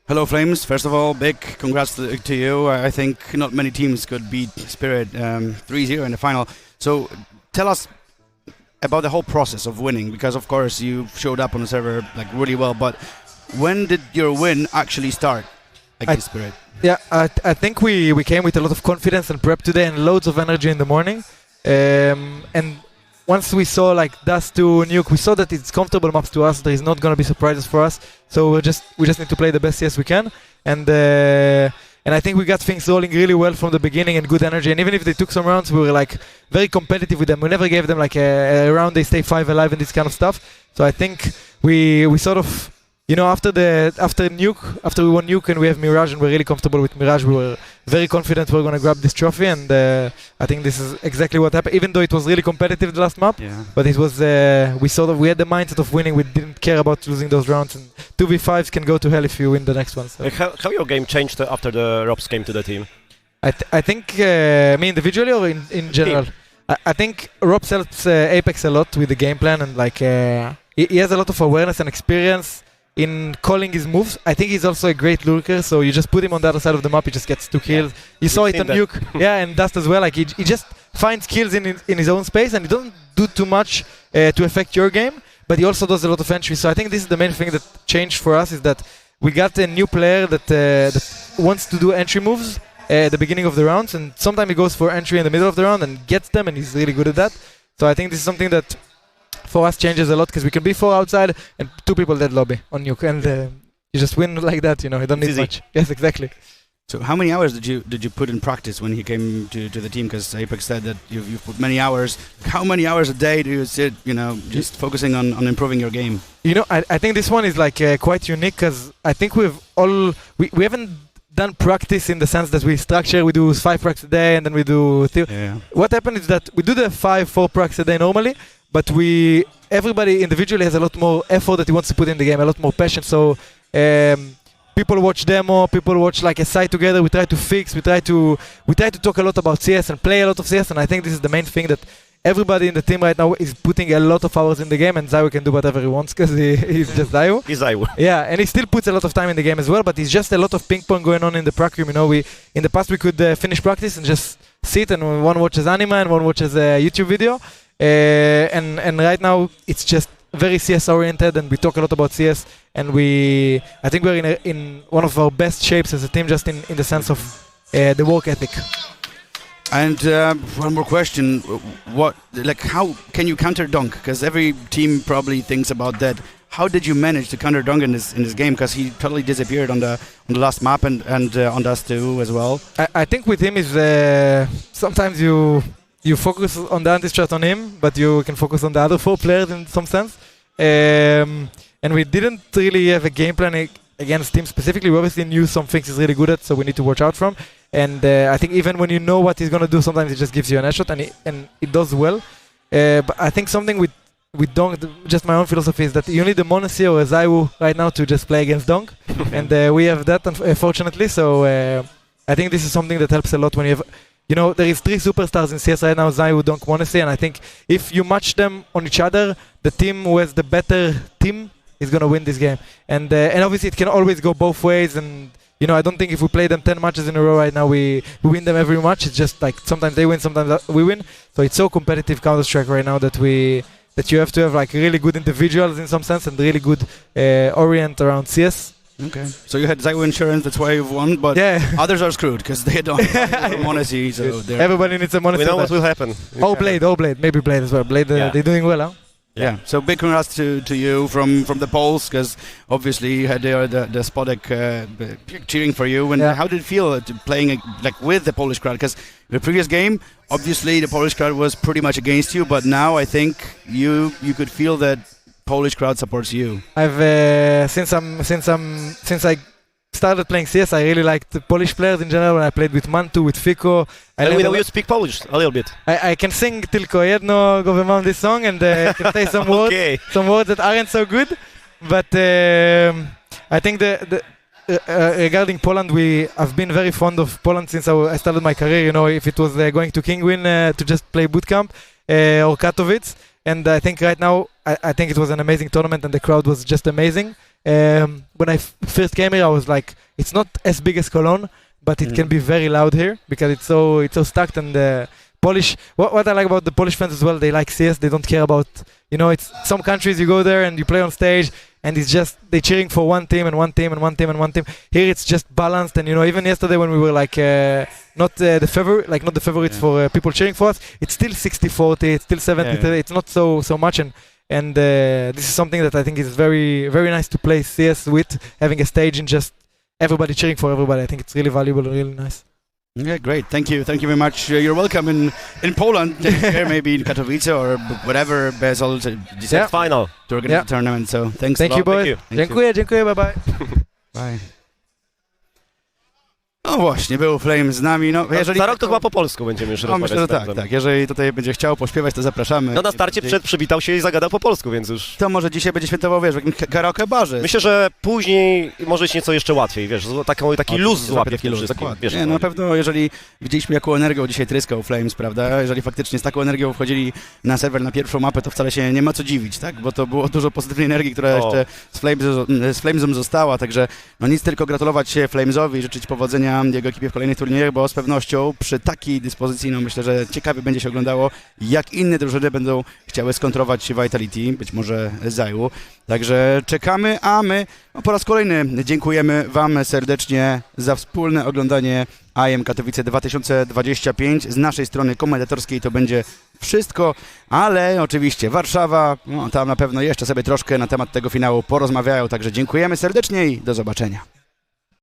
Hello, Flames. First of all, big congrats to you. I think not many teams could beat Spirit 3-0 in the final. So tell us about the whole process of winning, because of course you showed up on the server like really well, but when did your win actually start against Spirit? Yeah, I think we came with a lot of confidence and prep today and loads of energy in the morning. And once we saw like Dust to Nuke, we saw that it's comfortable maps to us. There is not going to be surprises for us. So we just need to play the best CS we can. And I think we got things rolling really well from the beginning and good energy. And even if they took some rounds, we were like very competitive with them. We never gave them like a round they stay 5 alive and this kind of stuff. So I think we sort of, you know, after Nuke, after we won Nuke and we have Mirage and we're really comfortable with Mirage, we were very confident we're going to grab this trophy, and I think this is exactly what happened, even though it was really competitive the last map. Yeah. But it was, we had the mindset of winning. We didn't care about losing those rounds, and 2v5s can go to hell if you win the next one. So. How your game changed after the Robs came to the team? I think, me individually or in general? I think Robs helps Apex a lot with the game plan, and like he has a lot of awareness and experience in calling his moves. I think he's also a great lurker, so you just put him on the other side of the map, he just gets 2 kills. You saw it on Nuke, yeah, and Dust as well. Like he just finds kills in his own space, and he doesn't do too much to affect your game, but he also does a lot of entry. So I think this is the main thing that changed for us, is that we got a new player that wants to do entry moves at the beginning of the rounds, and sometimes he goes for entry in the middle of the round and gets them, and he's really good at that. So I think this is something that for us changes a lot, because we can be 4 outside and 2 people dead lobby on Nuke, and you just win like that, you know, you don't need much. Yes, exactly. So how many hours did you put in practice when he came to the team? Because Apex said that you've put many hours. How many hours a day do you sit, you know, just focusing on improving your game? You know, I think this one is like quite unique, because I think we haven't done practice in the sense that we structure, we do 5 practice a day and then we do What happened is that we do the 5-4 practice a day normally, but everybody individually has a lot more effort that he wants to put in the game, a lot more passion. So people watch demo, people watch like a site together. We try to fix, we try to talk a lot about CS and play a lot of CS. And I think this is the main thing, that everybody in the team right now is putting a lot of hours in the game, and Zyu can do whatever he wants because he's just Zyu. He's Zyu. Yeah, and he still puts a lot of time in the game as well, but it's just a lot of ping pong going on in the prac room. You know, in the past we could finish practice and just sit, and one watches anime and one watches a YouTube video. And right now it's just very CS oriented, and we talk a lot about CS, and I think we're in one of our best shapes as a team, just in the sense of the work ethic. And one more question: how can you counter dunk? Because every team probably thinks about that. How did you manage to counter dunk in this game? Because he totally disappeared on the last map, and on Dust too as well. I think with him is sometimes you focus on the anti-strat on him, but you can focus on the other 4 players in some sense. And we didn't really have a game plan against him specifically. We obviously knew some things he's really good at, so we need to watch out from. And I think even when you know what he's going to do, sometimes he just gives you an headshot, and it does well. But I think something with Donk, just my own philosophy, is that you need a Monacy or a Zyu right now to just play against Donk. And we have that, fortunately. So I think this is something that helps a lot when you have... You know, there is 3 superstars in CS right now, Zyu, Donk, Monacy, and I think if you match them on each other, the team who has the better team is going to win this game. And obviously it can always go both ways, and you know, I don't think if we play them 10 matches in a row right now, we win them every match. It's just like sometimes they win, sometimes we win. So it's so competitive Counter-Strike right now that you have to have like really good individuals in some sense and really good orient around CS. Okay, so you had Zyu insurance, that's why you've won, but others are screwed because they don't want to see. So everybody needs a Monacy. We know what will happen. Oh, Blade, maybe Blade as well. Blade, they're doing well, huh? Yeah. So big congrats to you from the Poles, because obviously you had the Spodek cheering for you. And how did it feel playing like with the Polish crowd? Because the previous game, obviously the Polish crowd was pretty much against you, but now I think you could feel that Polish crowd supports you. I've since I started playing CS, I really liked the Polish players in general. When I played with Mantu, with Fico, and we know you speak Polish a little bit. I can sing Tylko Jedno, go mam this song, and can say some words that aren't so good. But I think regarding Poland, I've been very fond of Poland since I started my career. You know, if it was going to Kingwin to just play bootcamp or Katowice. And I think right now, I think it was an amazing tournament, and the crowd was just amazing. When I first came here, I was like, it's not as big as Cologne, but it can be very loud here because it's so stacked. And Polish, what I like about the Polish fans as well, they like CS. They don't care about, it's some countries you go there and you play on stage and it's just they cheering for one team and one team and one team and one team. Here it's just balanced, and even yesterday when we were like not the favorites for people cheering for us, it's still 60-40, it's still 70-30. It's not so much, and this is something that I think is very very nice to play CS with, having a stage and just everybody cheering for everybody. I think it's really valuable and really nice. Yeah, great. Thank you very much. You're welcome in Poland. Here, maybe in Katowice or whatever Basel decides final to organize the tournament. So thanks. Thank you, boys. Dziękuję, bye bye. Bye. No właśnie, był Flame z nami. No, jeżeli za rok to chyba po polsku będziemy już rozmawiać. Myślę, że tak. Jeżeli tutaj będzie chciał pośpiewać, to zapraszamy. No na starcie przywitał się i zagadał po polsku, więc już... To może dzisiaj będzie świętował, w jakimś karaoke barze. Myślę, że później może być nieco jeszcze łatwiej, taki luz złapie w tym wszystkim. Nie, no na pewno, jeżeli widzieliśmy, jaką energią dzisiaj tryskał Flames, prawda? Jeżeli faktycznie z taką energią wchodzili na serwer, na pierwszą mapę, to wcale się nie ma co dziwić, tak? Bo to było dużo pozytywnej energii, która jeszcze z Flamesem została, także no nic, tylko gratulować Flamesowi i życzyć powodzenia jego ekipie w kolejnych turniejach, bo z pewnością przy takiej dyspozycji, no myślę, że ciekawie będzie się oglądało, jak inne drużyny będą chciały skontrować Vitality, być może Zaju. Także czekamy, a my po raz kolejny dziękujemy Wam serdecznie za wspólne oglądanie IEM Katowice 2025. Z naszej strony komentatorskiej to będzie wszystko, ale oczywiście Warszawa, no tam na pewno jeszcze sobie troszkę na temat tego finału porozmawiają, także dziękujemy serdecznie i do zobaczenia.